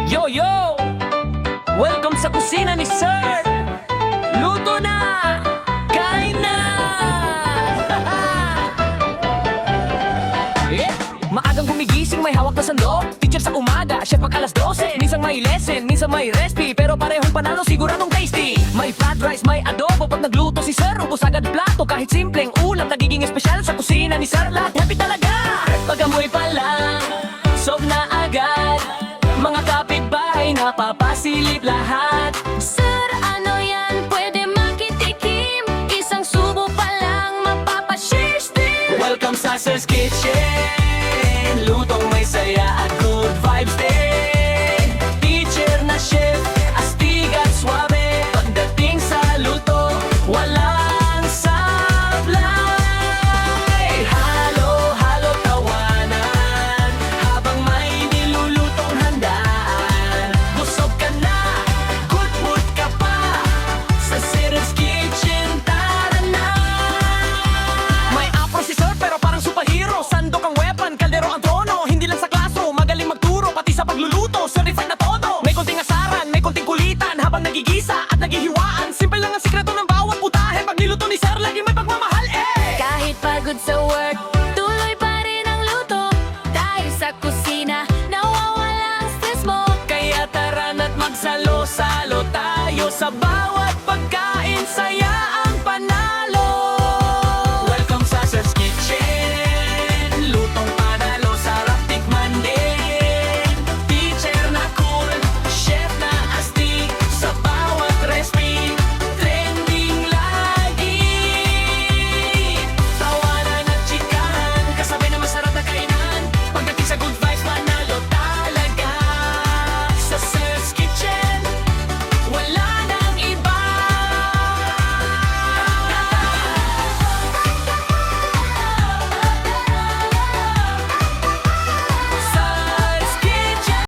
Yo, yo! Welcome sa kusina ni Sir! Luto na! Kain na! Maagang gumigising, may hawak na sandok. Teacher sa umaga, chef pag alas 12. Minsan may lesson, minsan may recipe, pero parehong panalo, siguradong tasty. May fried rice, may adobo, pag nagluto si Sir, ubos agad plato. Kahit simpleng ulam, nagiging espesyal sa kusina ni Sir. Lahat happy talaga! Pag amoy pa lang, sob na agad. Mga kapitbahay napapasilip lahat. Sir,